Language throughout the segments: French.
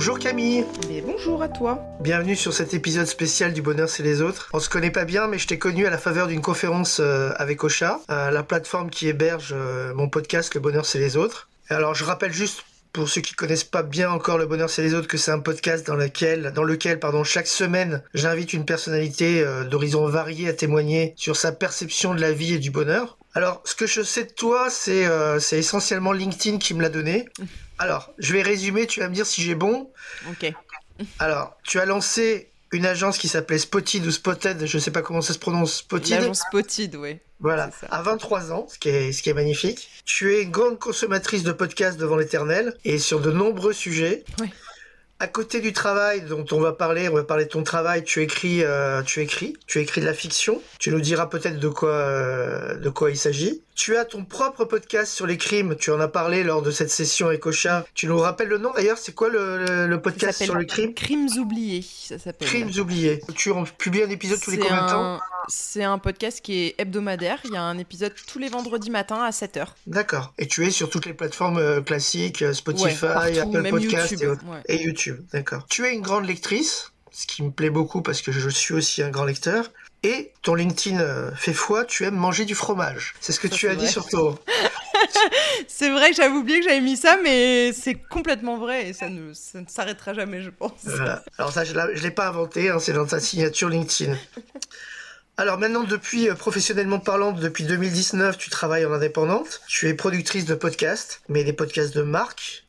Bonjour Camille. Mais bonjour à toi. Bienvenue sur cet épisode spécial du Bonheur c'est les autres. On se connaît pas bien mais je t'ai connu à la faveur d'une conférence avec Ocha, la plateforme qui héberge mon podcast Le Bonheur c'est les autres. Alors je rappelle juste pour ceux qui connaissent pas bien encore Le Bonheur c'est les autres que c'est un podcast dans lequel chaque semaine j'invite une personnalité d'horizons variés à témoigner sur sa perception de la vie et du bonheur. Alors ce que je sais de toi c'est essentiellement LinkedIn qui me l'a donné. Alors, je vais résumer, tu vas me dire si j'ai bon. Ok. Alors, tu as lancé une agence qui s'appelait Spotted ou Spotted, je sais pas comment ça se prononce, Spotted. L'agence Spotted, oui. Voilà, à 23 ans, ce qui est magnifique. Tu es une grande consommatrice de podcasts devant l'éternel et sur de nombreux sujets. Oui. À côté du travail dont on va parler de ton travail, tu écris de la fiction. Tu nous diras peut-être de quoi il s'agit. Tu as ton propre podcast sur les crimes, tu en as parlé lors de cette session avec Ocha. Tu nous rappelles le nom d'ailleurs, c'est quoi le podcast sur les crimes ? Crimes oubliés, ça s'appelle. Crimes oubliés. Tu publies un épisode tous les combien de temps ? C'est un podcast qui est hebdomadaire, il y a un épisode tous les vendredis matins à 7h. D'accord. Et tu es sur toutes les plateformes classiques, Spotify, partout, Apple même Podcast YouTube, et YouTube. D'accord. Tu es une grande lectrice, ce qui me plaît beaucoup parce que je suis aussi un grand lecteur. Et ton LinkedIn fait foi, tu aimes manger du fromage. C'est ce que tu as dit sur ton... C'est vrai que j'avais oublié que j'avais mis ça, mais c'est complètement vrai et ça ne s'arrêtera jamais, je pense. Voilà. Alors ça, je l'ai pas inventé, hein, c'est dans ta signature LinkedIn. Alors maintenant, professionnellement parlant, depuis 2019, tu travailles en indépendante. Tu es productrice de podcasts, mais des podcasts de marque.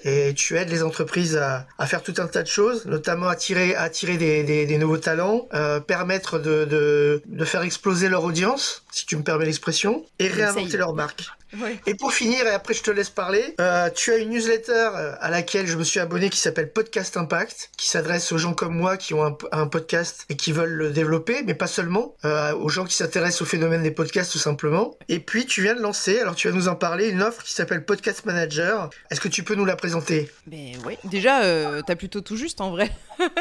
Et tu aides les entreprises à faire tout un tas de choses, notamment à attirer des nouveaux talents, permettre de faire exploser leur audience, si tu me permets l'expression, et réinventer leur marque. Oui. Et pour finir, et après je te laisse parler, tu as une newsletter à laquelle je me suis abonné qui s'appelle Podcast Impact, qui s'adresse aux gens comme moi qui ont un podcast et qui veulent le développer, mais pas seulement, aux gens qui s'intéressent au phénomène des podcasts tout simplement. Et puis tu viens de lancer, alors tu vas nous en parler, une offre qui s'appelle Podcast Manager. Est-ce que tu peux nous la présenter ? Ben oui, déjà, t'as plutôt tout juste en vrai.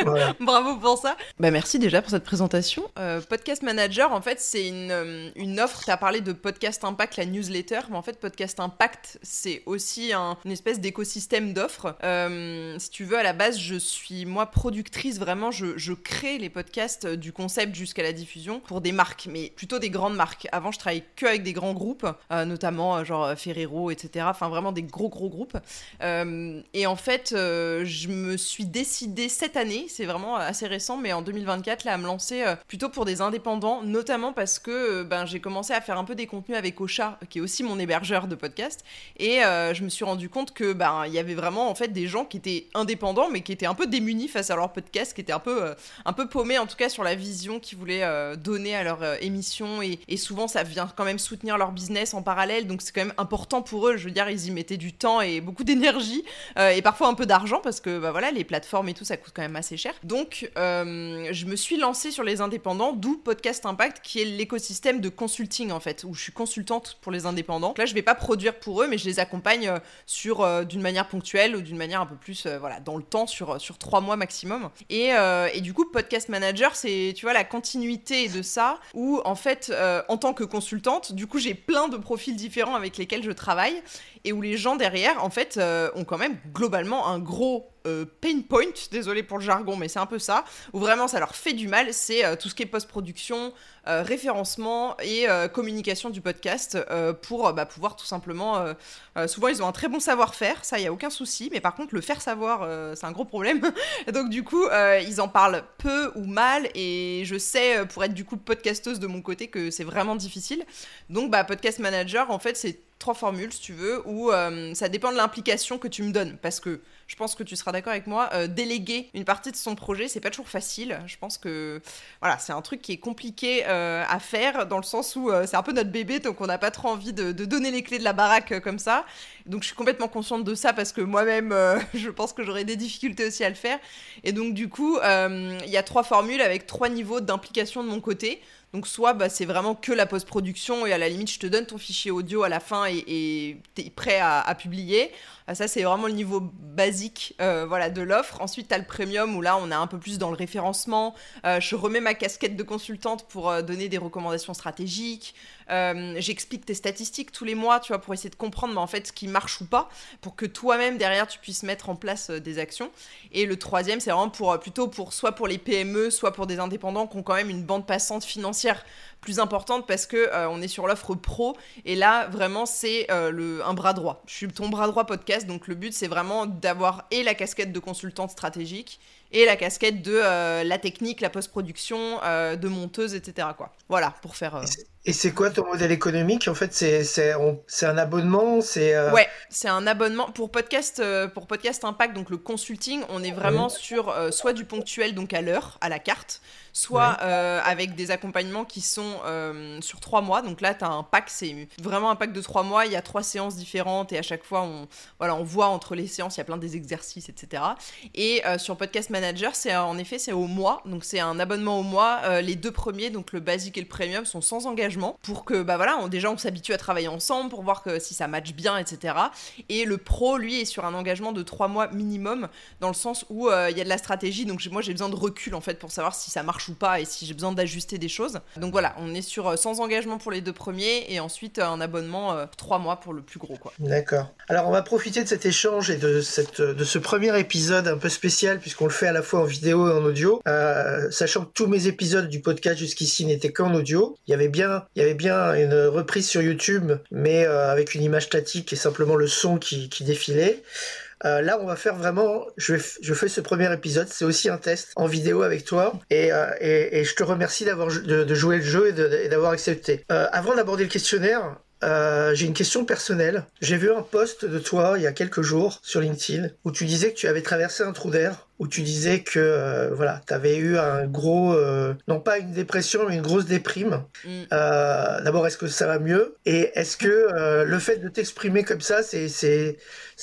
Voilà. Bravo pour ça. Bah merci déjà pour cette présentation. Podcast Manager, en fait, c'est une offre. Tu as parlé de Podcast Impact, la newsletter, mais en fait, Podcast Impact, c'est aussi une espèce d'écosystème d'offres. Si tu veux, à la base, je suis, moi, productrice, vraiment, je crée les podcasts du concept jusqu'à la diffusion pour des marques, mais plutôt des grandes marques. Avant, je travaillais que avec des grands groupes, notamment genre Ferrero, etc. Enfin, vraiment des gros groupes. Et en fait, je me suis décidée cette année, c'est vraiment assez récent, mais en 2024, là, à me lancer plutôt pour des indépendants, notamment parce que j'ai commencé à faire un peu des contenus avec Ocha, qui est aussi mon hébergeur de podcast, et je me suis rendu compte que il y avait vraiment en fait des gens qui étaient indépendants, mais qui étaient un peu démunis face à leur podcast, qui étaient un peu paumés en tout cas sur la vision qu'ils voulaient donner à leur émission, et souvent ça vient quand même soutenir leur business en parallèle, donc c'est quand même important pour eux. Je veux dire, ils y mettaient du temps et beaucoup d'énergie, et parfois un peu d'argent, parce que voilà, les plateformes et tout, ça coûte quand même assez cher. Donc je me suis lancée sur les indépendants, d'où Podcast Impact, qui est l'écosystème de consulting en fait, où je suis consultante pour les indépendants. Donc là, je vais pas produire pour eux, mais je les accompagne d'une manière ponctuelle ou d'une manière un peu plus dans le temps, sur 3 mois maximum. Et du coup, Podcast Manager, c'est, tu vois, la continuité de ça, où en fait, en tant que consultante, du coup, j'ai plein de profils différents avec lesquels je travaille, et où les gens derrière, en fait, ont quand même globalement un gros pain point, désolé pour le jargon, mais c'est un peu ça, où vraiment ça leur fait du mal, c'est tout ce qui est post-production, référencement et communication du podcast, pour pouvoir tout simplement... souvent, ils ont un très bon savoir-faire, ça, il n'y a aucun souci, mais par contre, le faire savoir, c'est un gros problème. Donc du coup, ils en parlent peu ou mal, et je sais, pour être du coup podcasteuse de mon côté, que c'est vraiment difficile. Donc Podcast Manager, en fait, c'est 3 formules, si tu veux, où ça dépend de l'implication que tu me donnes, parce que je pense que tu seras d'accord avec moi, déléguer une partie de son projet, c'est pas toujours facile. Je pense que voilà, c'est un truc qui est compliqué à faire, dans le sens où c'est un peu notre bébé, donc on n'a pas trop envie de donner les clés de la baraque comme ça. Donc je suis complètement consciente de ça, parce que moi-même, je pense que j'aurais des difficultés aussi à le faire. Et donc du coup, il y a 3 formules avec 3 niveaux d'implication de mon côté. Donc soit c'est vraiment que la post-production, et à la limite je te donne ton fichier audio à la fin et t'es prêt à publier. Ça, c'est vraiment le niveau basique de l'offre. Ensuite, tu as le premium, où là, on est un peu plus dans le référencement. Je remets ma casquette de consultante pour donner des recommandations stratégiques. J'explique tes statistiques tous les mois, tu vois, pour essayer de comprendre mais en fait ce qui marche ou pas, pour que toi-même derrière tu puisses mettre en place des actions. Et le troisième, c'est vraiment plutôt pour soit pour les PME, soit pour des indépendants qui ont quand même une bande passante financière plus importante, parce que on est sur l'offre pro, et là vraiment c'est un bras droit. Je suis ton bras droit podcast, donc le but c'est vraiment d'avoir et la casquette de consultante stratégique et la casquette de la technique, la post-production, de monteuse, etc. quoi. Voilà, pour faire... Et c'est quoi ton modèle économique? En fait, c'est un abonnement, Ouais, c'est un abonnement pour podcast Impact, donc le consulting. On est vraiment sur soit du ponctuel, donc à l'heure, à la carte, soit avec des accompagnements qui sont sur 3 mois. Donc là, tu as un pack, c'est vraiment un pack de 3 mois. Il y a 3 séances différentes et à chaque fois, on voit entre les séances, il y a plein des exercices, etc. Et sur Podcast Manager, en effet, c'est au mois. Donc c'est un abonnement au mois. Les 2 premiers, donc le basique et le premium, sont sans engagement pour que, déjà, on s'habitue à travailler ensemble pour voir que si ça match bien, etc. Et le pro, lui, est sur un engagement de 3 mois minimum, dans le sens où il y a de la stratégie. Donc moi, j'ai besoin de recul, en fait, pour savoir si ça marche ou pas et si j'ai besoin d'ajuster des choses. Donc voilà, on est sur sans engagement pour les 2 premiers et ensuite un abonnement 3 mois pour le plus gros, quoi. D'accord. Alors, on va profiter de cet échange et de ce premier épisode un peu spécial, puisqu'on le fait à la fois en vidéo et en audio. Sachant que tous mes épisodes du podcast jusqu'ici n'étaient qu'en audio. Il y avait bien une reprise sur YouTube, mais avec une image statique et simplement le son qui défilait. Là, on va faire vraiment... Je fais ce premier épisode, c'est aussi un test en vidéo avec toi, et je te remercie de jouer le jeu et d'avoir accepté. Avant d'aborder le questionnaire, j'ai une question personnelle. J'ai vu un post de toi il y a quelques jours sur LinkedIn où tu disais que tu avais traversé un trou d'air, où tu disais que tu avais eu un gros, non pas une dépression, mais une grosse déprime. D'abord, est-ce que ça va mieux? Et est-ce que le fait de t'exprimer comme ça, c'est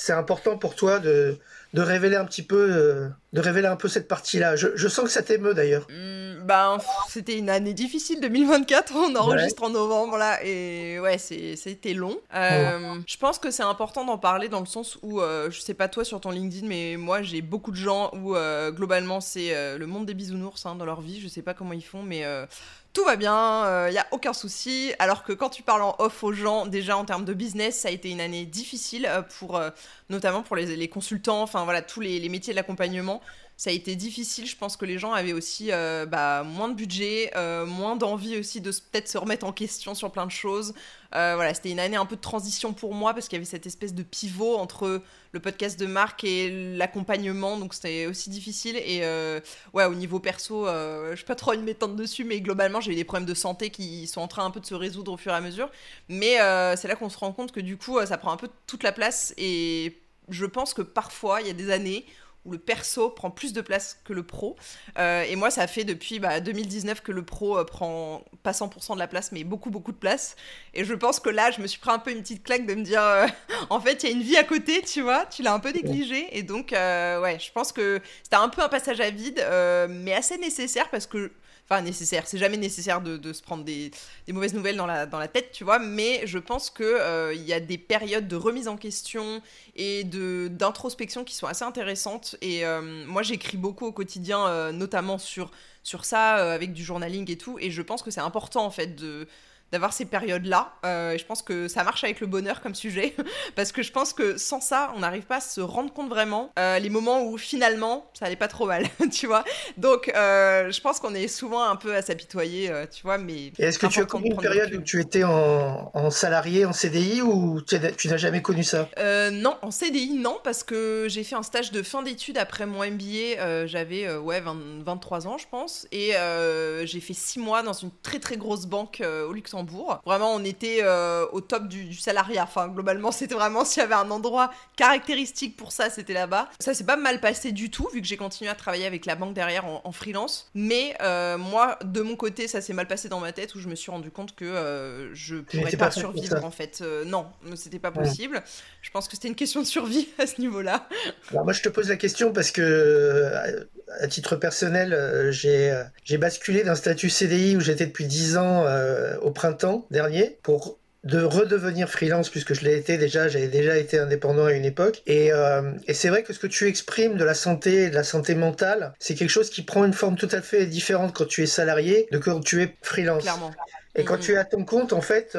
important pour toi de révéler un petit peu, de révéler un peu cette partie-là? Je sens que ça t'émeut d'ailleurs. C'était une année difficile, 2024, on enregistre en novembre là, et ouais, c'était long. Je pense que c'est important d'en parler dans le sens où, je sais pas toi sur ton LinkedIn, mais moi j'ai beaucoup de gens où globalement c'est le monde des bisounours dans leur vie, je sais pas comment ils font, mais... tout va bien, y a aucun souci. Alors que quand tu parles en off aux gens, déjà en termes de business, ça a été une année difficile notamment pour les consultants, enfin voilà, tous les métiers de l'accompagnement. Ça a été difficile, je pense que les gens avaient aussi moins de budget, moins d'envie aussi de peut-être se remettre en question sur plein de choses. Voilà, c'était une année un peu de transition pour moi parce qu'il y avait cette espèce de pivot entre le podcast de marque et l'accompagnement, donc c'était aussi difficile. Et au niveau perso, je suis pas trop une m'étendre dessus, mais globalement j'ai eu des problèmes de santé qui sont en train un peu de se résoudre au fur et à mesure. Mais c'est là qu'on se rend compte que du coup ça prend un peu toute la place, et je pense que parfois il y a des années où le perso prend plus de place que le pro. Et moi, ça fait depuis 2019 que le pro prend pas 100% de la place, mais beaucoup, beaucoup de place. Et je pense que là, je me suis pris un peu une petite claque de me dire, en fait, il y a une vie à côté, tu vois, tu l'as un peu négligée. Et donc, je pense que c'était un peu un passage à vide, mais assez nécessaire parce que... Enfin, nécessaire, c'est jamais nécessaire de se prendre des mauvaises nouvelles dans la tête, tu vois, mais je pense qu'il y a des périodes de remise en question et d'introspection qui sont assez intéressantes. Et moi, j'écris beaucoup au quotidien, notamment sur ça, avec du journaling et tout, et je pense que c'est important, en fait, d'avoir ces périodes-là. Et je pense que ça marche avec le bonheur comme sujet, parce que je pense que sans ça, on n'arrive pas à se rendre compte vraiment les moments où finalement, ça allait pas trop mal, tu vois. Donc, je pense qu'on est souvent un peu à s'apitoyer, tu vois, mais... Et est-ce que tu as connu une période où tu étais en salarié, en CDI, ou tu n'as jamais connu ça? Non, en CDI, non, parce que j'ai fait un stage de fin d'études après mon MBA, j'avais 23 ans, je pense, et j'ai fait 6 mois dans une très très grosse banque au Luxembourg. Vraiment, on était au top du salariat. Enfin, globalement, c'était vraiment, s'il y avait un endroit caractéristique pour ça, c'était là-bas. Ça s'est pas mal passé du tout, vu que j'ai continué à travailler avec la banque derrière en freelance. Mais moi, de mon côté, ça s'est mal passé dans ma tête, où je me suis rendu compte que je pourrais pas survivre, en fait. Non, c'était pas possible. Je pense que c'était une question de survie à ce niveau-là. Alors moi, je te pose la question parce que, à titre personnel, j'ai basculé d'un statut CDI où j'étais depuis 10 ans au printemps dernier pour redevenir freelance, puisque je l'ai été déjà, j'avais déjà été indépendant à une époque. Et c'est vrai que ce que tu exprimes de la santé et de la santé mentale, c'est quelque chose qui prend une forme tout à fait différente quand tu es salarié de quand tu es freelance. Clairement. Et quand tu es à ton compte, en fait,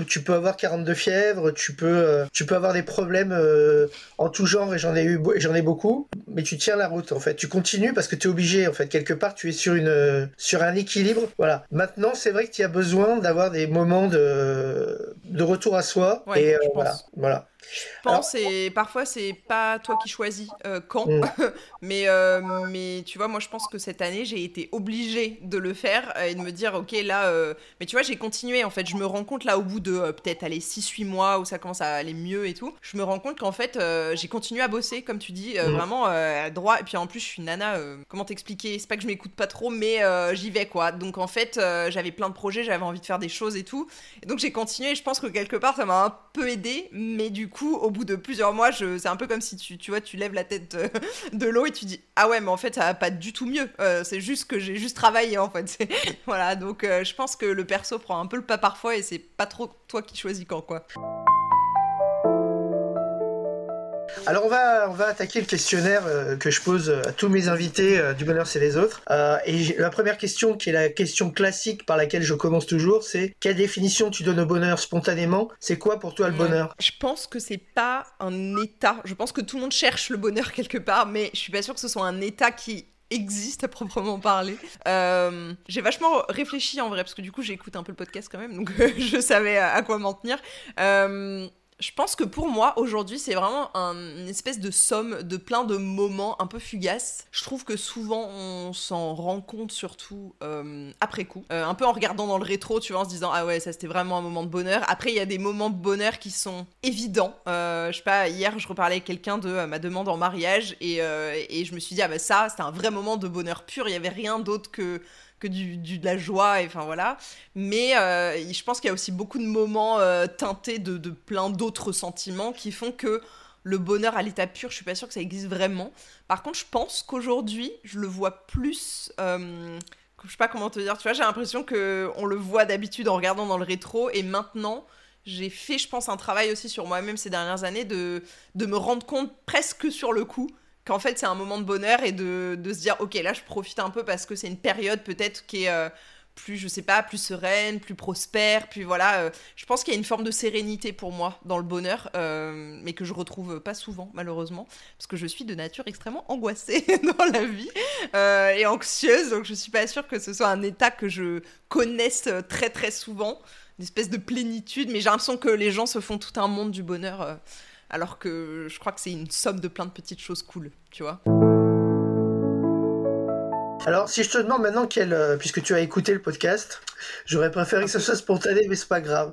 tu peux avoir 42 fièvres, tu peux avoir des problèmes en tout genre, et j'en ai beaucoup, mais tu tiens la route, en fait. Tu continues parce que tu es obligé, en fait. Quelque part, tu es sur un équilibre. Voilà. Maintenant, c'est vrai que tu as besoin d'avoir des moments de retour à soi. Ouais, Et je voilà. pense. Voilà. Je Alors, pense, et parfois c'est pas toi qui choisis quand, hmm, mais tu vois, moi je pense que cette année j'ai été obligée de le faire et de me dire, ok, là, mais tu vois, j'ai continué en fait. Je me rends compte là, au bout de peut-être aller 6-8 mois où ça commence à aller mieux et tout, je me rends compte qu'en fait j'ai continué à bosser, comme tu dis, hmm. vraiment droit. Et puis en plus, je suis nana, comment t'expliquer? C'est pas que je m'écoute pas trop, mais j'y vais quoi. Donc en fait, j'avais plein de projets, j'avais envie de faire des choses et tout. Et donc j'ai continué et je pense que quelque part ça m'a un peu aidé, mais du coup, au bout de plusieurs mois, c'est un peu comme si tu vois, tu lèves la tête de l'eau et tu dis ah ouais, mais en fait ça va pas du tout mieux. C'est juste que j'ai juste travaillé en fait. Voilà, donc je pense que le perso prend un peu le pas parfois et c'est pas trop toi qui choisis quand quoi. Alors on va attaquer le questionnaire que je pose à tous mes invités du Bonheur c'est les autres. La première question, qui est la question classique par laquelle je commence toujours, c'est quelle définition tu donnes au bonheur spontanément? C'est quoi pour toi le Ouais. bonheur? Je pense que c'est pas un état. Je pense que tout le monde cherche le bonheur quelque part, mais je suis pas sûre que ce soit un état qui existe à proprement parler. J'ai vachement réfléchi en vrai, parce que du coup j'écoute un peu le podcast quand même, donc je savais à quoi m'en tenir. Je pense que pour moi, aujourd'hui, c'est vraiment une espèce de somme de plein de moments un peu fugaces. Je trouve que souvent, on s'en rend compte surtout après coup. Un peu en regardant dans le rétro, tu vois, en se disant « Ah ouais, ça c'était vraiment un moment de bonheur ». Après, il y a des moments de bonheur qui sont évidents. Je sais pas, hier, je reparlais avec quelqu'un de ma demande en mariage et je me suis dit « Ah bah ça, c'était un vrai moment de bonheur pur ». Il y avait rien d'autre que de la joie, et enfin voilà. Mais je pense qu'il y a aussi beaucoup de moments teintés de plein d'autres sentiments qui font que le bonheur à l'état pur, je suis pas sûre que ça existe vraiment. Par contre, je pense qu'aujourd'hui, je le vois plus... je sais pas comment te dire, tu vois, j'ai l'impression qu'on le voit d'habitude en regardant dans le rétro, et maintenant, j'ai fait, je pense, un travail aussi sur moi-même ces dernières années de me rendre compte presque sur le coup qu'en fait c'est un moment de bonheur et de se dire ok, là je profite un peu parce que c'est une période peut-être qui est plus, je sais pas, plus sereine, plus prospère, puis voilà, je pense qu'il y a une forme de sérénité pour moi dans le bonheur, mais que je retrouve pas souvent malheureusement, parce que je suis de nature extrêmement angoissée dans la vie et anxieuse, donc je suis pas sûre que ce soit un état que je connaisse très très souvent, une espèce de plénitude, mais j'ai l'impression que les gens se font tout un monde du bonheur alors que je crois que c'est une somme de plein de petites choses cool, tu vois. Alors, si je te demande maintenant puisque tu as écouté le podcast, j'aurais préféré que ce soit spontané, mais c'est pas grave.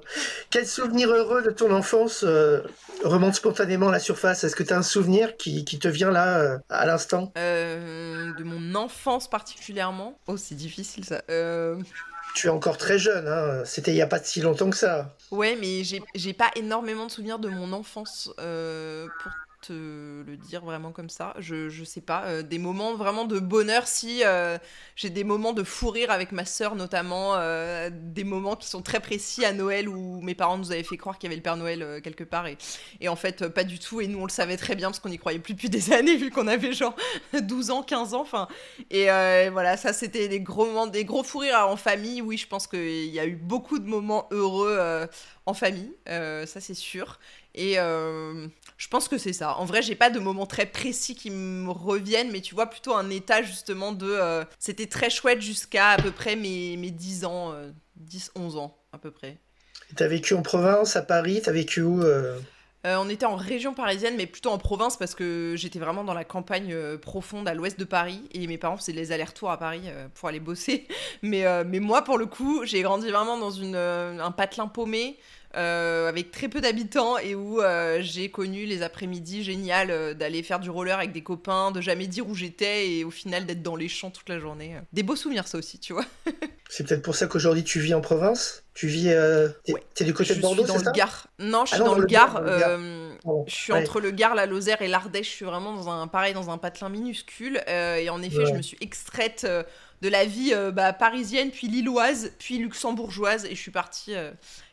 Quel souvenir heureux de ton enfance remonte spontanément à la surface? Est-ce que tu as un souvenir qui te vient là, à l'instant? De mon enfance particulièrement. Oh, c'est difficile ça. Tu es encore très jeune, hein. C'était il y a pas si longtemps que ça. Ouais, mais j'ai pas énormément de souvenirs de mon enfance pour te le dire vraiment comme ça. Je sais pas. Des moments vraiment de bonheur, si j'ai des moments de fou rire avec ma sœur notamment, des moments qui sont très précis à Noël où mes parents nous avaient fait croire qu'il y avait le Père Noël quelque part et en fait pas du tout, et nous on le savait très bien parce qu'on y croyait plus depuis des années vu qu'on avait genre 12 ans, 15 ans, enfin, et voilà, ça c'était des gros moments, des gros fous rires en famille. Oui, je pense qu'il y a eu beaucoup de moments heureux en famille, ça c'est sûr. Et je pense que c'est ça. En vrai, j'ai pas de moments très précis qui me reviennent, mais tu vois, plutôt un état justement de... c'était très chouette jusqu'à à peu près mes 10 ans, 10-11 ans à peu près. T'as vécu en province, à Paris, t'as vécu où On était en région parisienne, mais plutôt en province parce que j'étais vraiment dans la campagne profonde à l'ouest de Paris et mes parents faisaient les allers-retours à Paris pour aller bosser. Mais moi, pour le coup, j'ai grandi vraiment dans un patelin paumé avec très peu d'habitants et où j'ai connu les après-midi géniales d'aller faire du roller avec des copains, de jamais dire où j'étais et au final d'être dans les champs toute la journée. Des beaux souvenirs, ça aussi, tu vois. C'est peut-être pour ça qu'aujourd'hui tu vis en province? Tu vis... Ouais. T'es du côté de Bordeaux, Je suis c'est dans ça? le Gard. Non, je Ah suis non, dans dans le le Gard, Gard. dans le Gard. Pardon. Je suis Ouais. entre le Gard, la Lozère et l'Ardèche. Je suis vraiment dans un patelin minuscule. Et en effet, je Ouais. me suis extraite de la vie parisienne, puis lilloise, puis luxembourgeoise, et je suis partie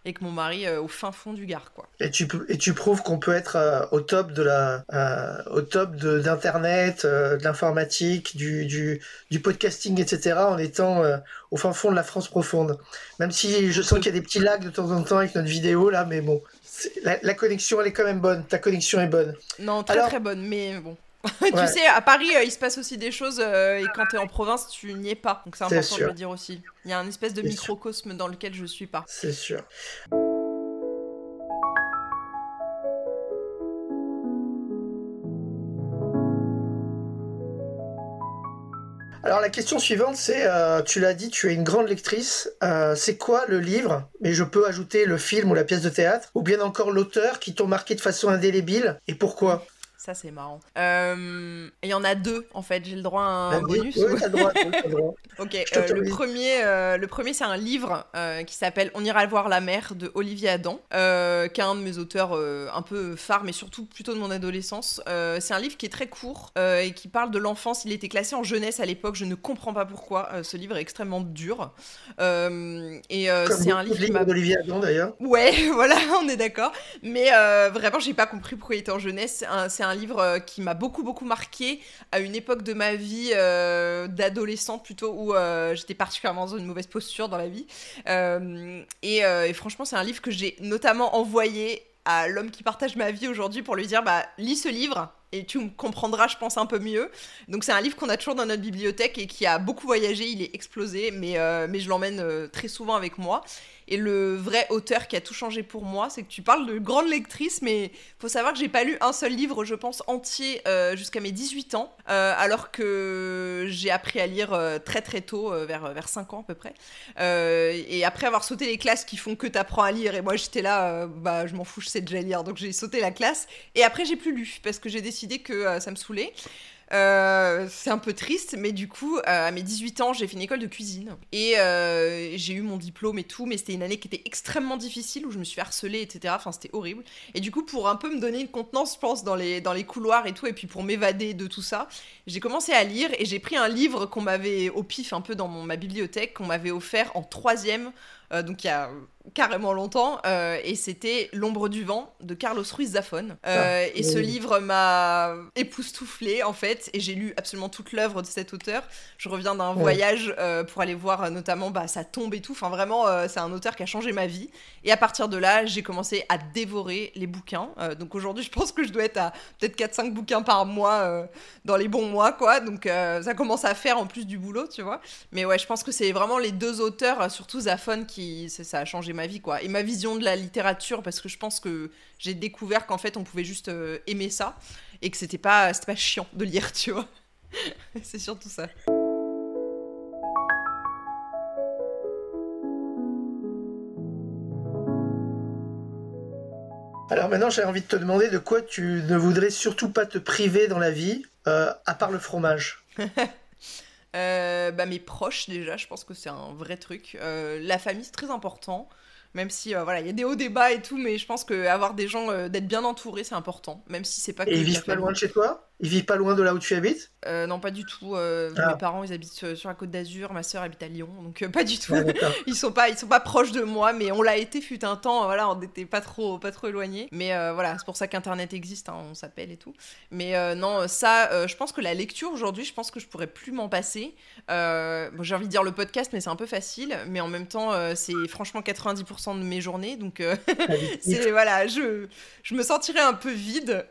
avec mon mari au fin fond du Gard, quoi. Et tu prouves qu'on peut être au top d'internet, de l'informatique, du podcasting, etc. en étant au fin fond de la France profonde. Même si je sens qu'il y a des petits lags de temps en temps avec notre vidéo là, mais bon, la connexion elle est quand même bonne. Ta connexion est bonne. Non, très bonne, mais bon. Tu sais, à Paris, il se passe aussi des choses, et quand t'es en province, tu n'y es pas. Donc c'est important de le dire aussi. Il y a un espèce de microcosme dans lequel je suis pas. C'est sûr. Alors la question suivante, c'est, tu l'as dit, tu es une grande lectrice. C'est quoi le livre, mais je peux ajouter le film ou la pièce de théâtre, ou bien encore l'auteur qui t'ont marqué de façon indélébile, et pourquoi ? Ça, c'est marrant. Il y en a 2, en fait. J'ai le droit à un bonus. Oui, t'as le droit. Ok, le premier, c'est un livre qui s'appelle « On ira voir la mer » de Olivier Adam, qui est un de mes auteurs un peu phares, mais surtout plutôt de mon adolescence. C'est un livre qui est très court et qui parle de l'enfance. Il était classé en jeunesse à l'époque. Je ne comprends pas pourquoi. Ce livre est extrêmement dur. C'est un livre qui m'a... d'Olivier Adam, d'ailleurs. Ouais, voilà, on est d'accord. Mais vraiment, j'ai pas compris pourquoi il était en jeunesse. C'est un livre qui m'a beaucoup marqué à une époque de ma vie d'adolescente plutôt, où j'étais particulièrement dans une mauvaise posture dans la vie. Et franchement, c'est un livre que j'ai notamment envoyé à l'homme qui partage ma vie aujourd'hui pour lui dire lis ce livre et tu me comprendras, je pense, un peu mieux. Donc c'est un livre qu'on a toujours dans notre bibliothèque et qui a beaucoup voyagé, il est explosé, mais je l'emmène très souvent avec moi. Et le vrai auteur qui a tout changé pour moi, c'est que tu parles de grande lectrice, mais faut savoir que j'ai pas lu un seul livre, je pense, entier jusqu'à mes 18 ans, alors que j'ai appris à lire très très tôt, vers 5 ans à peu près. Et après avoir sauté les classes qui font que t'apprends à lire, et moi j'étais là, je m'en fous, je sais déjà lire, donc j'ai sauté la classe. Et après j'ai plus lu, parce que j'ai décidé que ça me saoulait. C'est un peu triste, mais du coup, à mes 18 ans, j'ai fait une école de cuisine. Et j'ai eu mon diplôme et tout, mais c'était une année qui était extrêmement difficile, où je me suis fait harceler, etc. Enfin, c'était horrible. Et du coup, pour un peu me donner une contenance, je pense, dans les couloirs et tout, et puis pour m'évader de tout ça, j'ai commencé à lire, et j'ai pris un livre qu'on m'avait, au pif, un peu dans ma bibliothèque, qu'on m'avait offert en 3e, donc il y a carrément longtemps, et c'était L'ombre du vent de Carlos Ruiz Zafón. Et ce livre m'a époustouflée en fait, et j'ai lu absolument toute l'œuvre de cet auteur. Je reviens d'un voyage pour aller voir notamment sa tombe et tout. Enfin vraiment, c'est un auteur qui a changé ma vie. Et à partir de là, j'ai commencé à dévorer les bouquins. Donc aujourd'hui, je pense que je dois être à peut-être 4-5 bouquins par mois, dans les bons mois, quoi. Donc ça commence à faire en plus du boulot, tu vois. Mais ouais, je pense que c'est vraiment les 2 auteurs, surtout Zafón, ça a changé ma vie, quoi. Et ma vision de la littérature, parce que je pense que j'ai découvert qu'en fait, on pouvait juste aimer ça, et que c'était pas chiant de lire, tu vois. C'est surtout ça. Alors maintenant, j'ai envie de te demander de quoi tu ne voudrais surtout pas te priver dans la vie, à part le fromage. Mes proches, déjà, je pense que c'est un vrai truc. La famille, c'est très important. Même si, il y a des hauts débats et tout, mais je pense qu'avoir des gens, d'être bien entouré, c'est important. Même si c'est pas que... Et ils vivent pas loin de chez toi ? Ils vivent pas loin de là où tu habites ? Non, pas du tout. Mes parents, ils habitent sur la Côte d'Azur. Ma sœur habite à Lyon, donc pas du tout. Ils sont pas proches de moi, mais on l'a été fut un temps. Voilà, on n'était pas trop éloignés. Mais voilà, c'est pour ça qu'Internet existe. Hein, on s'appelle et tout. Mais non, ça, je pense que la lecture aujourd'hui, je pense que je pourrais plus m'en passer. J'ai envie de dire le podcast, mais c'est un peu facile. Mais en même temps, c'est franchement 90% de mes journées, donc c'est voilà, je me sentirais un peu vide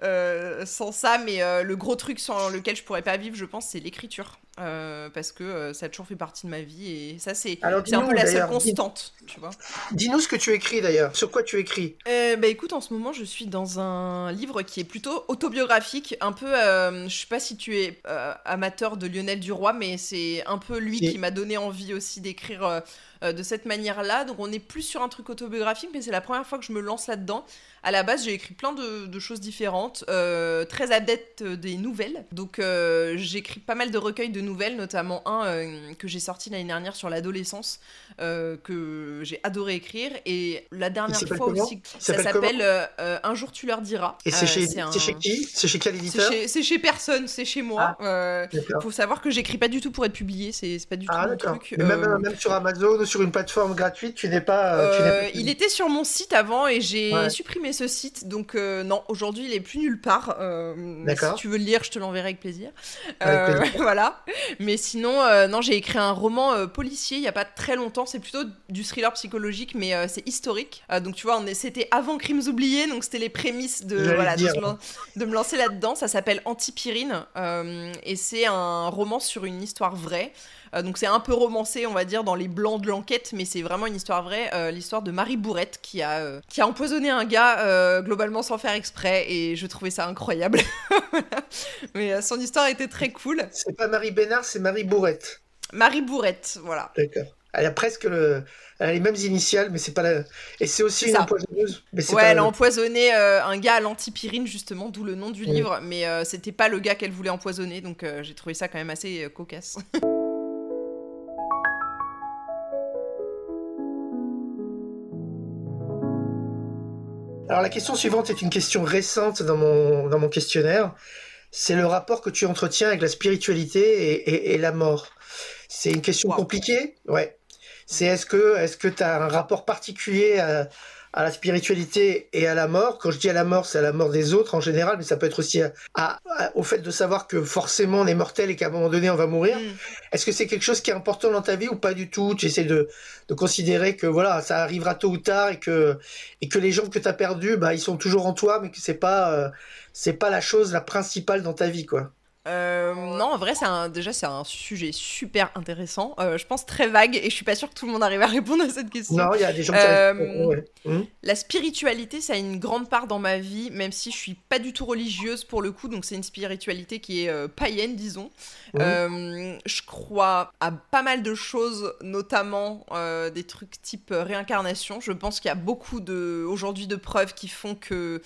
sans ça. Mais le gros truc sans lequel je pourrais pas vivre, je pense, c'est l'écriture, parce que ça a toujours fait partie de ma vie, et ça c'est un peu la seule constante, tu vois. Dis-nous ce que tu écris d'ailleurs, sur quoi tu écris. Écoute, en ce moment je suis dans un livre qui est plutôt autobiographique, un peu, je sais pas si tu es amateur de Lionel Duroy, mais c'est un peu lui qui m'a donné envie aussi d'écrire de cette manière-là. Donc on est plus sur un truc autobiographique, mais c'est la première fois que je me lance là-dedans. À la base, j'ai écrit plein de choses différentes, très adepte des nouvelles. Donc j'écris pas mal de recueils de nouvelles, notamment un que j'ai sorti l'année dernière sur l'adolescence, que j'ai adoré écrire. Et la dernière fois aussi, ça s'appelle Un jour tu leur diras. Et c'est chez qui? C'est chez quel éditeur? C'est chez personne, c'est chez moi. Faut savoir que j'écris pas du tout pour être publié, c'est pas du tout mon truc. Mais même sur Amazon ou sur une plateforme gratuite, tu n'es pas... il était sur mon site avant et j'ai supprimé ce site, donc non, aujourd'hui il est plus nulle part. Si tu veux le lire, je te l'enverrai avec plaisir. Voilà. Mais sinon, non, j'ai écrit un roman policier il y a pas très longtemps, c'est plutôt du thriller psychologique, mais c'est historique. Donc tu vois, c'était avant Crimes oubliés, donc c'était les prémices de me lancer là-dedans. Ça s'appelle Antipyrine et c'est un roman sur une histoire vraie. Donc c'est un peu romancé, on va dire, dans les blancs de l'enquête, mais c'est vraiment une histoire vraie, l'histoire de Marie Bourrette qui a empoisonné un gars globalement sans faire exprès, et je trouvais ça incroyable. Mais son histoire était très cool. C'est pas Marie Bénard, c'est Marie Bourrette. Marie Bourrette, voilà. D'accord. Elle a presque elle a les mêmes initiales, mais c'est pas la... Et c'est aussi une empoisonneuse. Mais c'est elle a empoisonné un gars à l'antipyrine, justement, d'où le nom du livre, mais c'était pas le gars qu'elle voulait empoisonner, donc j'ai trouvé ça quand même assez cocasse. Alors la question suivante est une question récente dans mon questionnaire. C'est le rapport que tu entretiens avec la spiritualité et la mort. C'est une question compliquée, ouais. C'est est-ce que tu as un rapport particulier à la spiritualité et à la mort? Quand je dis à la mort, c'est à la mort des autres en général, mais ça peut être aussi au fait de savoir que forcément on est mortel et qu'à un moment donné on va mourir. Est-ce que c'est quelque chose qui est important dans ta vie ou pas du tout? Tu essaies de considérer que voilà, ça arrivera tôt ou tard et que les gens que tu as perdus, bah, ils sont toujours en toi, mais que c'est pas la chose la principale dans ta vie, quoi. Non, en vrai, c'est un sujet super intéressant. Je pense très vague, et je suis pas sûre que tout le monde arrive à répondre à cette question. Non, il y a des gens qui La spiritualité, ça a une grande part dans ma vie, même si je suis pas du tout religieuse pour le coup, donc c'est une spiritualité qui est païenne, disons. Je crois à pas mal de choses, notamment des trucs type réincarnation. Je pense qu'il y a beaucoup aujourd'hui de preuves qui font que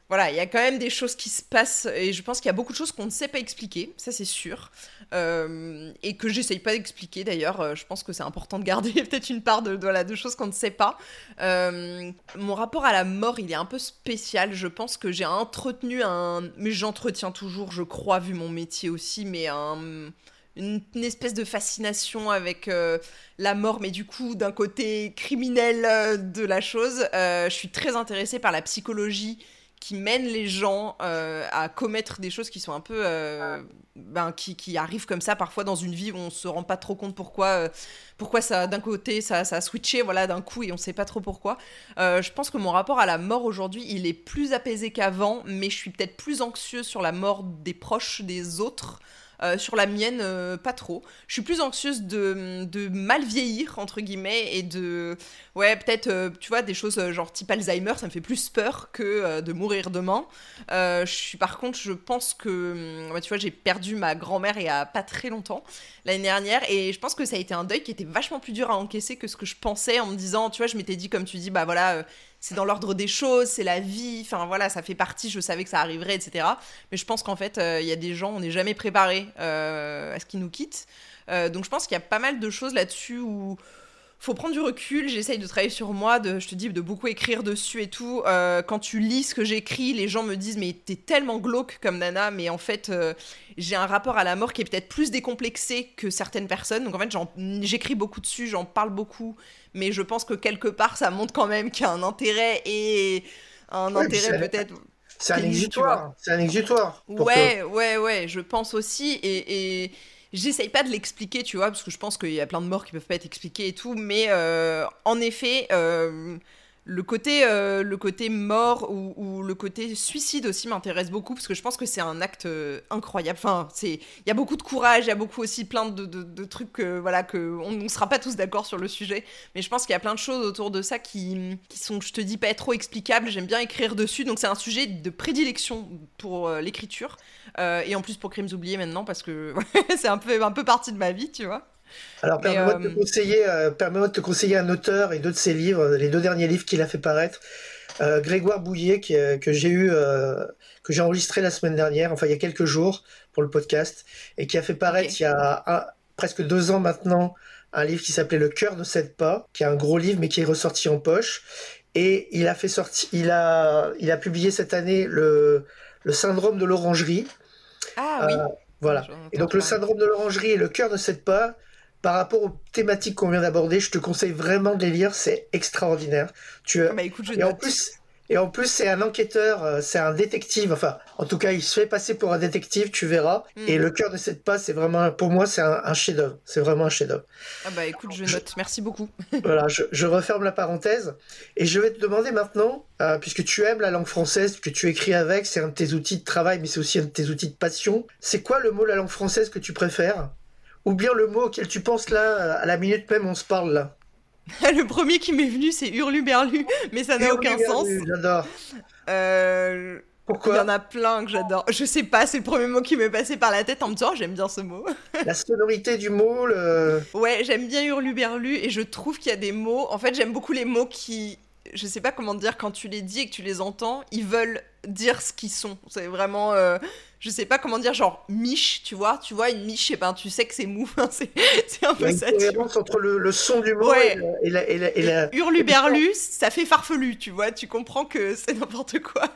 voilà, il y a quand même des choses qui se passent, et je pense qu'il y a beaucoup de choses qu'on ne sait pas expliquer, ça c'est sûr, et que j'essaye pas d'expliquer d'ailleurs. Je pense que c'est important de garder peut-être une part de choses qu'on ne sait pas. Mon rapport à la mort, il est un peu spécial. Je pense que j'ai entretenu mais j'entretiens toujours, je crois, vu mon métier aussi, mais une espèce de fascination avec la mort, mais du coup d'un côté criminel de la chose. Je suis très intéressée par la psychologie qui mène les gens à commettre des choses qui sont un peu qui arrivent comme ça parfois dans une vie où on se rend pas trop compte pourquoi ça, d'un côté ça a switché, voilà, d'un coup, et on sait pas trop pourquoi. Je pense que mon rapport à la mort aujourd'hui, il est plus apaisé qu'avant, mais je suis peut-être plus anxieuse sur la mort des proches, des autres. Sur la mienne, pas trop. Je suis plus anxieuse de mal vieillir, entre guillemets, et peut-être, tu vois, des choses genre type Alzheimer, ça me fait plus peur que de mourir demain. Par contre, je pense que, tu vois, j'ai perdu ma grand-mère il y a pas très longtemps, l'année dernière, et je pense que ça a été un deuil qui était vachement plus dur à encaisser que ce que je pensais, en me disant, tu vois, je m'étais dit, comme tu dis, bah voilà, c'est dans l'ordre des choses, c'est la vie, enfin voilà, ça fait partie, je savais que ça arriverait, etc. Mais je pense qu'en fait, il y a des gens, on n'est jamais préparé à ce qu'ils nous quittent. Donc je pense qu'il y a pas mal de choses là-dessus où faut prendre du recul. J'essaye de travailler sur moi, je te dis, de beaucoup écrire dessus et tout. Quand tu lis ce que j'écris, les gens me disent, mais t'es tellement glauque comme nana, mais en fait, j'ai un rapport à la mort qui est peut-être plus décomplexé que certaines personnes. Donc en fait, j'écris beaucoup dessus, j'en parle beaucoup, mais je pense que quelque part, ça montre quand même qu'il y a un intérêt, et un intérêt peut-être... C'est un exutoire. C'est un exutoire. Ouais, je pense aussi, et j'essaye pas de l'expliquer, tu vois, parce que je pense qu'il y a plein de morts qui peuvent pas être expliquées et tout, mais en effet, le côté mort ou le côté suicide aussi m'intéresse beaucoup, parce que je pense que c'est un acte incroyable. Enfin, il y a beaucoup de courage, il y a beaucoup aussi plein de trucs, voilà, qu'on ne sera pas tous d'accord sur le sujet, mais je pense qu'il y a plein de choses autour de ça qui sont, je te dis, pas trop explicables. J'aime bien écrire dessus, donc c'est un sujet de prédilection pour l'écriture, et en plus pour Crimes oubliés maintenant, parce que c'est un peu partie de ma vie, tu vois. Alors, Mais permets-moi de te conseiller un auteur et deux de ses livres, les deux derniers livres qu'il a fait paraître. Grégoire Bouillet, que j'ai enregistré la semaine dernière, enfin il y a quelques jours pour le podcast, et qui a fait paraître ok, il y a presque 2 ans maintenant un livre qui s'appelait Le cœur ne cède pas, qui est un gros livre mais qui est ressorti en poche. Et il a publié cette année le syndrome de l'orangerie. ah Euh, oui, voilà. j'en ai Et donc entendu le parler. syndrome de l'orangerie et le cœur ne cède pas, par rapport aux thématiques qu'on vient d'aborder, je te conseille vraiment de les lire, c'est extraordinaire. Tu, Ah bah écoute, je et en note. plus, et en plus c'est un enquêteur, c'est un détective, enfin, en tout cas, il se fait passer pour un détective, tu verras. Et Hmm. le cœur ne cède pas, c'est vraiment, pour moi, c'est un chef-d'œuvre. C'est vraiment un chef-d'œuvre. Ah bah écoute, je Je- note. Merci beaucoup. Voilà, je referme la parenthèse et je vais te demander maintenant, puisque tu aimes la langue française, que tu écris avec, c'est un de tes outils de travail, mais c'est aussi un de tes outils de passion. C'est quoi le mot de la langue française que tu préfères? Ou bien le mot auquel tu penses là, à la minute même où on se parle là? Le premier qui m'est venu, c'est Hurluberlu, mais ça n'a aucun sens. Hurluberlu, j'adore. Euh, Il y en Pourquoi? a plein que j'adore. Je sais pas, c'est le premier mot qui m'est passé par la tête en me disant, oh, j'aime bien ce mot. La sonorité du mot, le... Ouais, j'aime bien Hurluberlu et je trouve qu'il y a des mots. En fait, j'aime beaucoup les mots qui. Je sais pas comment dire, quand tu les dis et que tu les entends, ils veulent dire ce qu'ils sont. C'est vraiment. Je sais pas comment dire, genre miche, tu vois. Tu vois, une miche, et ben tu sais que c'est mou. C'est un il y a peu une ça, tu vois. cohérence entre le son du mot Ouais. et Et et l'histoire. Hurluberlu, ça fait farfelu, tu vois. Tu comprends que c'est n'importe quoi.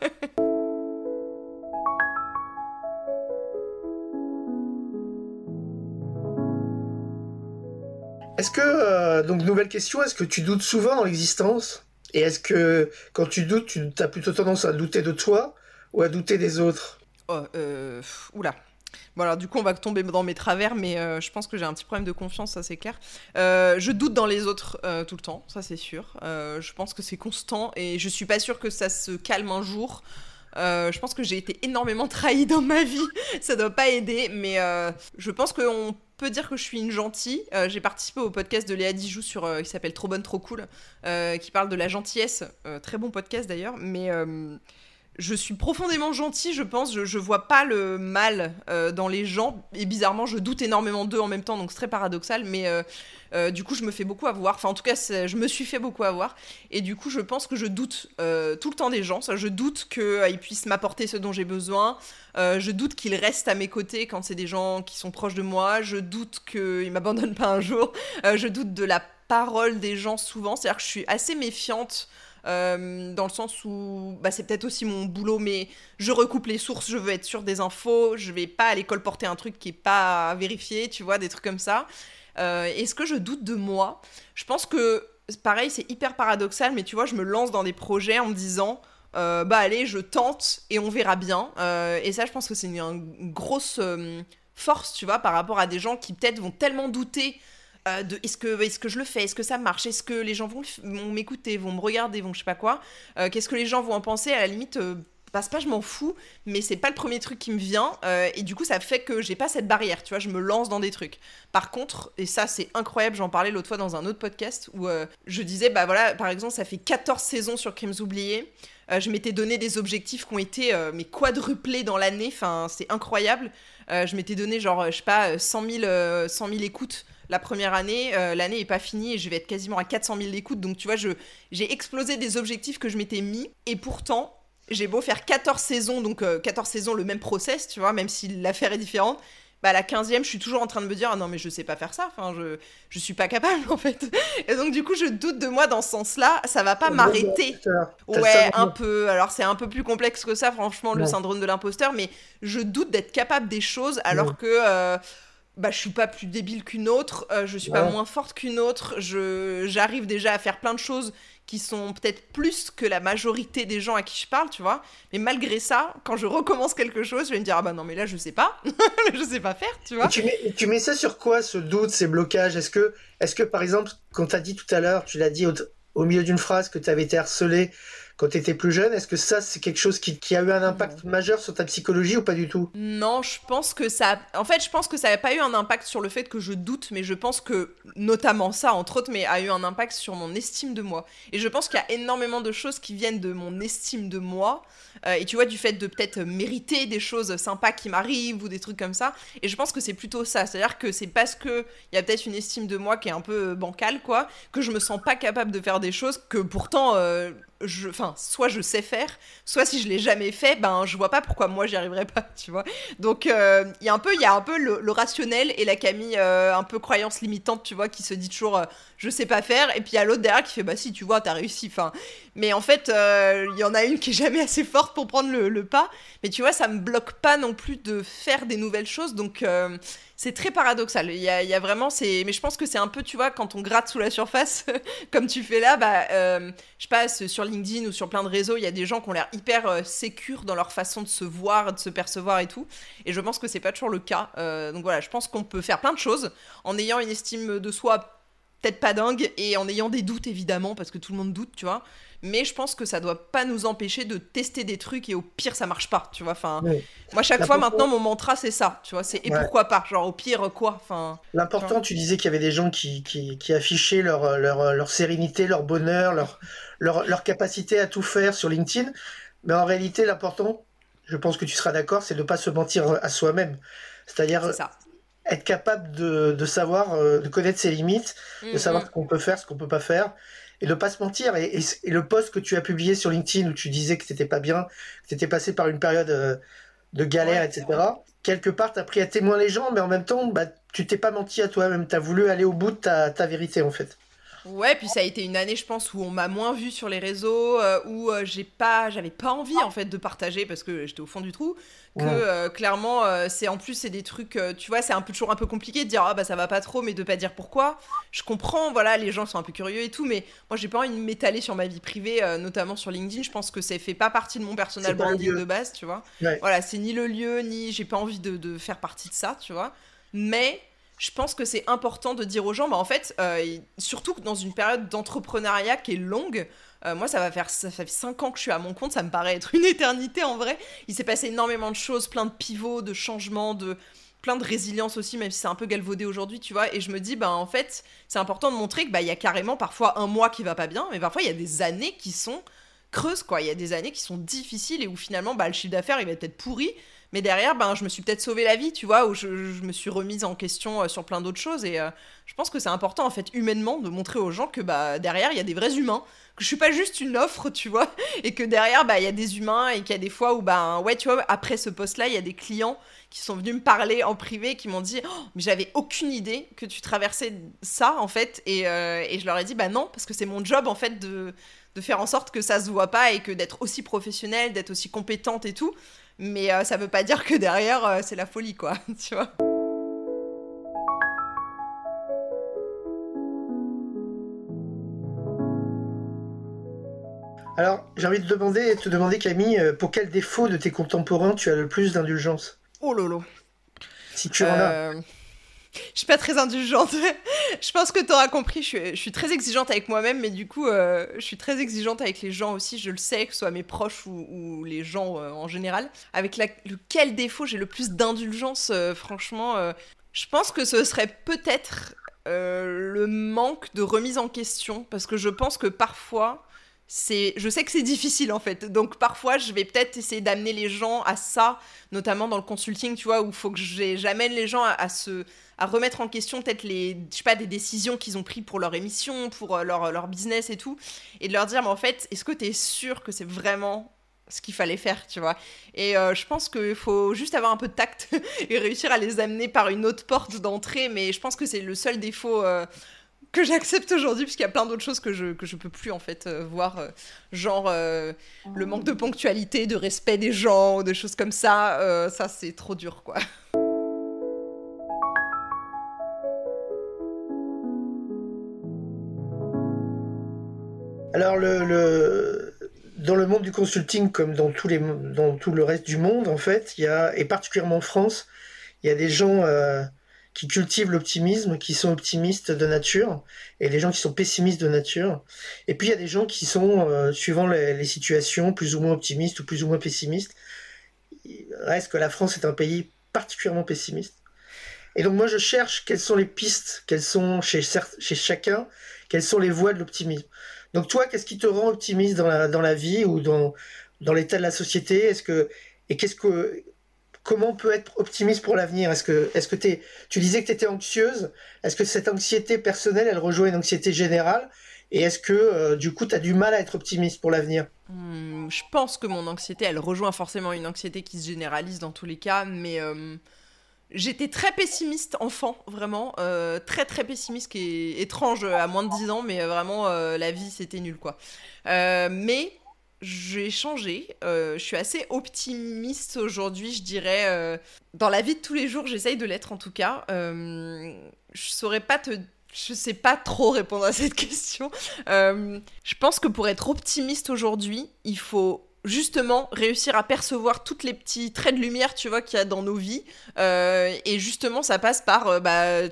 Est-ce que, donc nouvelle question, est-ce que tu doutes souvent dans l'existence? Et est-ce que quand tu doutes, tu as plutôt tendance à douter de toi ou à douter des autres? Oh, oula. Bon alors du coup on va tomber dans mes travers, mais je pense que j'ai un petit problème de confiance, ça c'est clair. Je doute dans les autres tout le temps, ça c'est sûr. Je pense que c'est constant et je suis pas sûre que ça se calme un jour. Je pense que j'ai été énormément trahie dans ma vie, ça doit pas aider, mais je pense qu'on peut dire que je suis une gentille. J'ai participé au podcast de Léa Dijoux qui s'appelle Trop bonne, trop cool, qui parle de la gentillesse. Très bon podcast d'ailleurs, mais je suis profondément gentille, je pense. Je vois pas le mal dans les gens. Et bizarrement, je doute énormément d'eux en même temps, donc c'est très paradoxal. Mais du coup, je me fais beaucoup avoir. Enfin, en tout cas, je me suis fait beaucoup avoir. Et du coup, je pense que je doute tout le temps des gens. Ça, je doute qu'ils puissent m'apporter ce dont j'ai besoin. Je doute qu'ils restent à mes côtés quand c'est des gens qui sont proches de moi. Je doute qu'ils m'abandonnent pas un jour. Je doute de la parole des gens souvent. C'est-à-dire que je suis assez méfiante dans le sens où bah, c'est peut-être aussi mon boulot, mais je recoupe les sources, je veux être sûre des infos, je vais pas à l'école porter un truc qui est pas vérifié, tu vois, des trucs comme ça. Est-ce que je doute de moi? Je pense que, pareil, c'est hyper paradoxal, mais tu vois, je me lance dans des projets en me disant, bah allez, je tente et on verra bien. Et ça, je pense que c'est une grosse force, tu vois, par rapport à des gens qui peut-être vont tellement douter de est-ce que je le fais, est-ce que ça marche, est-ce que les gens vont m'écouter, vont me regarder, vont je sais pas quoi, qu'est-ce que les gens vont en penser, à la limite, passe pas, je m'en fous, mais c'est pas le premier truc qui me vient, et du coup ça fait que j'ai pas cette barrière, tu vois, je me lance dans des trucs. Par contre, et ça c'est incroyable, j'en parlais l'autre fois dans un autre podcast, où je disais, bah voilà, par exemple, ça fait 14 saisons sur Crimes oubliés, je m'étais donné des objectifs qui ont été mais quadruplés dans l'année, enfin c'est incroyable. Je m'étais donné genre, je sais pas, 100 000 écoutes la première année, l'année est pas finie et je vais être quasiment à 400 000 écoutes. Donc tu vois, j'ai explosé des objectifs que je m'étais mis. Et pourtant, j'ai beau faire 14 saisons, donc 14 saisons le même process, tu vois, même si l'affaire est différente. Bah à la 15e, je suis toujours en train de me dire, ah non mais je sais pas faire ça, enfin je suis pas capable en fait. Et donc du coup je doute de moi dans ce sens-là, ça va pas Syndrome de m'arrêter. l'imposteur. T'as le Ouais, un syndrome peu. Alors c'est un peu plus complexe que ça, franchement, le Non, syndrome de l'imposteur, mais je doute d'être capable des choses alors non. que bah, je suis pas plus débile qu'une autre, je suis pas Voilà. moins forte qu'une autre, j'arrive déjà à faire plein de choses qui sont peut-être plus que la majorité des gens à qui je parle, tu vois. Mais malgré ça, quand je recommence quelque chose, je vais me dire, ah bah non, mais là, je sais pas, je sais pas faire, tu Et vois. tu mets ça sur quoi, ce doute, ces blocages? Est-ce que, par exemple, quand t'as dit tout à l'heure, tu l'as dit au milieu d'une phrase que tu avais été harcelé quand tu étais plus jeune. Est-ce que ça, c'est quelque chose qui a eu un Non. impact majeur sur ta psychologie ou pas du tout? Non, je pense que ça. En fait, je pense que ça n'a pas eu un impact sur le fait que je doute, mais je pense que, notamment ça, entre autres, mais a eu un impact sur mon estime de moi. Et je pense qu'il y a énormément de choses qui viennent de mon estime de moi. Et tu vois, du fait de peut-être mériter des choses sympas qui m'arrivent ou des trucs comme ça. Et je pense que c'est plutôt ça. C'est-à-dire que c'est parce que il y a peut-être une estime de moi qui est un peu bancale, quoi, que je me sens pas capable de faire des choses que pourtant. Enfin, soit je sais faire, soit si je l'ai jamais fait, ben je vois pas pourquoi moi j'y arriverais pas, tu vois. Donc il y a un peu le rationnel et la Camille un peu croyance limitante, tu vois, qui se dit toujours je sais pas faire, et puis il y a l'autre derrière qui fait bah si tu vois t'as réussi, enfin. Mais en fait il y en a une qui est jamais assez forte pour prendre le pas, mais tu vois ça me bloque pas non plus de faire des nouvelles choses, donc c'est très paradoxal. Il y a vraiment mais je pense que c'est un peu tu vois quand on gratte sous la surface comme tu fais là, bah je passe sur LinkedIn ou sur plein de réseaux, il y a des gens qui ont l'air hyper sécures dans leur façon de se voir, de se percevoir et tout. Et je pense que c'est pas toujours le cas. Donc voilà, je pense qu'on peut faire plein de choses en ayant une estime de soi peut-être pas dingue et en ayant des doutes évidemment, parce que tout le monde doute, tu vois. Mais je pense que ça doit pas nous empêcher de tester des trucs et au pire ça marche pas, tu vois. Enfin, Oui. moi chaque fois maintenant L'important, mon mantra c'est ça, tu vois. C'est et ouais. pourquoi pas, genre au pire quoi, enfin, tu vois. L'important, tu disais qu'il y avait des gens qui affichaient leur sérénité, leur bonheur, leur capacité à tout faire sur LinkedIn. Mais en réalité, l'important, je pense que tu seras d'accord, c'est de ne pas se mentir à soi-même. C'est C'est-à-dire ça. être capable de savoir, de connaître ses limites, de Mm, savoir mm. ce qu'on peut faire, ce qu'on peut pas faire, et de pas se mentir. Et le post que tu as publié sur LinkedIn où tu disais que t'étais pas bien, que t'étais passé par une période de galère, Ouais, c'est vrai. etc. Quelque part, t'as pris à témoin les gens, mais en même temps, bah, tu t'es pas menti à toi-même. T'as voulu aller au bout de ta vérité, en fait. Ouais, puis ça a été une année, je pense, où on m'a moins vue sur les réseaux, où j'avais pas envie en fait de partager parce que j'étais au fond du trou. Que Mm. clairement, c'est des trucs, tu vois, c'est un peu toujours un peu compliqué de dire ah bah ça va pas trop, mais de pas dire pourquoi. Je comprends, voilà, les gens sont un peu curieux et tout, mais moi j'ai pas envie de m'étaler sur ma vie privée, notamment sur LinkedIn. Je pense que ça fait pas partie de mon C'est personal pas le branding de lieu. base, tu vois. Ouais. Voilà, c'est ni le lieu, ni j'ai pas envie de faire partie de ça, tu vois. Mais je pense que c'est important de dire aux gens, bah en fait, surtout dans une période d'entrepreneuriat qui est longue, moi ça fait 5 ans que je suis à mon compte, ça me paraît être une éternité en vrai. Il s'est passé énormément de choses, plein de pivots, de changements, de plein de résilience aussi, même si c'est un peu galvaudé aujourd'hui, tu vois. Et je me dis, bah en fait, c'est important de montrer que bah il y a carrément parfois un mois qui va pas bien, mais parfois il y a des années qui sont creuses, quoi. Il y a des années qui sont difficiles et où finalement, bah le chiffre d'affaires il va être peut-être pourri, mais derrière, ben, je me suis peut-être sauvé la vie, tu vois, où je me suis remise en question sur plein d'autres choses. Et je pense que c'est important, en fait, humainement, de montrer aux gens que bah, derrière, il y a des vrais humains. Que je suis pas juste une offre, tu vois. Et que derrière, bah, il y a des humains et qu'il y a des fois où, ben, ouais, tu vois, après ce post-là, il y a des clients qui sont venus me parler en privé, qui m'ont dit oh, mais j'avais aucune idée que tu traversais ça, en fait. Et je leur ai dit bah non, parce que c'est mon job, en fait, de faire en sorte que ça se voit pas et que d'être aussi professionnelle, d'être aussi compétente et tout. Mais ça veut pas dire que derrière, c'est la folie, quoi, tu vois. Alors, j'ai envie de te demander, Camille, pour quel défaut de tes contemporains tu as le plus d'indulgence? Oh lolo. Si tu en as. Euh, je suis pas très indulgente. Je pense que t'auras compris, je suis très exigeante avec moi-même, mais du coup, je suis très exigeante avec les gens aussi, je le sais, que ce soit mes proches ou les gens en général. Avec lequel défaut j'ai le plus d'indulgence, franchement, je pense que ce serait peut-être le manque de remise en question, parce que je pense que parfois, je sais que c'est difficile en fait, donc parfois je vais peut-être essayer d'amener les gens à ça, notamment dans le consulting, tu vois, où il faut que j'amène les gens à remettre en question peut-être je sais pas, des décisions qu'ils ont prises pour leur émission, pour leur business et tout, et de leur dire, mais en fait, est-ce que t'es sûr que c'est vraiment ce qu'il fallait faire, tu vois. Et je pense qu'il faut juste avoir un peu de tact et réussir à les amener par une autre porte d'entrée, mais je pense que c'est le seul défaut que j'accepte aujourd'hui, parce qu'il y a plein d'autres choses que je peux plus en fait voir, genre le manque de ponctualité, de respect des gens, ou des choses comme ça c'est trop dur, quoi. Alors, dans le monde du consulting, comme dans tout le reste du monde, en fait, et particulièrement en France, il y a des gens qui cultivent l'optimisme, qui sont optimistes de nature, et les gens qui sont pessimistes de nature. Et puis il y a des gens qui sont, suivant les situations, plus ou moins optimistes ou plus ou moins pessimistes. Il reste que la France est un pays particulièrement pessimiste. Et donc moi je cherche quelles sont les pistes, quelles sont chez chacun, quelles sont les voies de l'optimisme. Donc toi, qu'est-ce qui te rend optimiste dans la vie ou dans l'état de la société? Comment on peut être optimiste pour l'avenir? Tu disais que tu étais anxieuse. Est-ce que cette anxiété personnelle, elle rejoint une anxiété générale? Et est-ce que du coup, tu as du mal à être optimiste pour l'avenir? Je pense que mon anxiété, elle rejoint forcément une anxiété qui se généralise dans tous les cas, mais j'étais très pessimiste enfant, vraiment, très très pessimiste, qui est étrange à moins de 10 ans, mais vraiment, la vie, c'était nul, quoi. Mais j'ai changé, je suis assez optimiste aujourd'hui, je dirais. Dans la vie de tous les jours, j'essaye de l'être en tout cas. Je sais pas trop répondre à cette question. Je pense que pour être optimiste aujourd'hui, il faut justement réussir à percevoir toutes les petits traits de lumière, tu vois, qu'il y a dans nos vies. Et justement, ça passe par,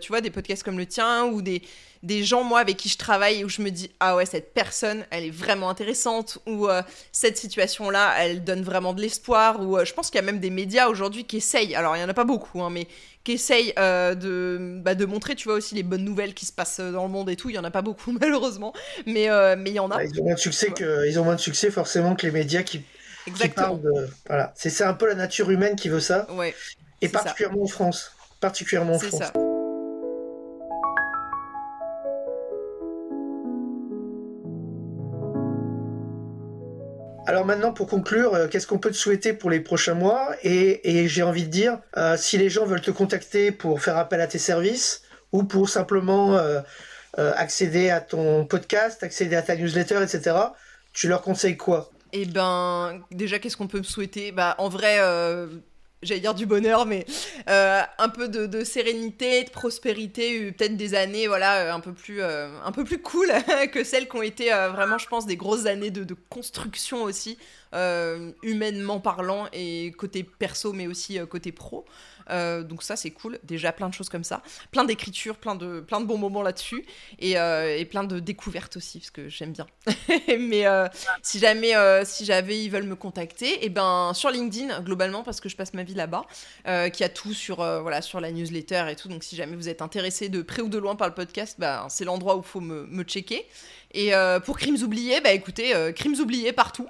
tu vois, des podcasts comme le tien ou des gens, moi, avec qui je travaille, où je me dis, ah ouais, cette personne, elle est vraiment intéressante, ou cette situation-là, elle donne vraiment de l'espoir, ou je pense qu'il y a même des médias aujourd'hui qui essayent, alors il n'y en a pas beaucoup, hein, mais qui essayent de montrer, tu vois, aussi les bonnes nouvelles qui se passent dans le monde et tout. Il n'y en a pas beaucoup, malheureusement, mais il y en a. Ils ont moins de succès ils ont moins de succès forcément que les médias qui Exactement. parlent de... Voilà. C'est un peu la nature humaine qui veut ça. Ouais, Et c'est ça. particulièrement en France. Particulièrement en C'est France. ça. Alors maintenant, pour conclure, qu'est-ce qu'on peut te souhaiter pour les prochains mois? Et j'ai envie de dire, si les gens veulent te contacter pour faire appel à tes services ou pour simplement accéder à ton podcast, accéder à ta newsletter, etc., tu leur conseilles quoi? Eh ben, déjà, qu'est-ce qu'on peut me souhaiter? Bah, en vrai, j'allais dire du bonheur, mais un peu de sérénité, de prospérité, peut-être des années, voilà, un peu plus cool que celles qui ont été vraiment, je pense, des grosses années de construction aussi, humainement parlant, et côté perso, mais aussi côté pro. Donc ça c'est cool, déjà plein de choses comme ça, plein d'écriture, plein de bons moments là-dessus, et plein de découvertes aussi parce que j'aime bien. Mais si jamais ils veulent me contacter, et ben sur LinkedIn globalement parce que je passe ma vie là-bas, qui a tout sur voilà, sur la newsletter et tout. Donc si jamais vous êtes intéressé de près ou de loin par le podcast, ben c'est l'endroit où il faut me checker. Et pour Crimes oubliés, bah écoutez, Crimes oubliés partout.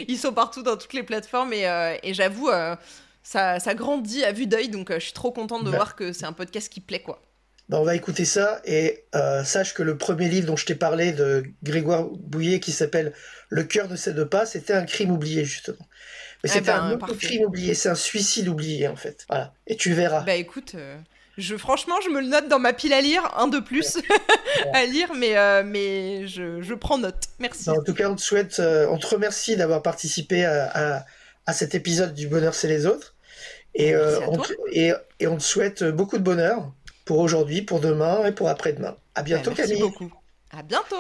Ils sont partout dans toutes les plateformes, et j'avoue, ça grandit à vue d'œil, donc je suis trop contente de voir que c'est un podcast qui plaît, quoi. On va écouter ça, et sache que le premier livre dont je t'ai parlé de Grégoire Bouillet, qui s'appelle Le cœur ne cède pas, c'était un crime oublié, justement. Mais c'était un autre crime oublié, c'est un suicide oublié, en fait. Voilà, et tu verras. Bah écoute, franchement, je me le note dans ma pile à lire, un de plus à lire, mais je prends note. Merci. En tout cas, on te remercie d'avoir participé à cet épisode du Bonheur, c'est les autres. Et on te souhaite beaucoup de bonheur pour aujourd'hui, pour demain et pour après-demain. À bientôt, Merci Camille. beaucoup. À bientôt.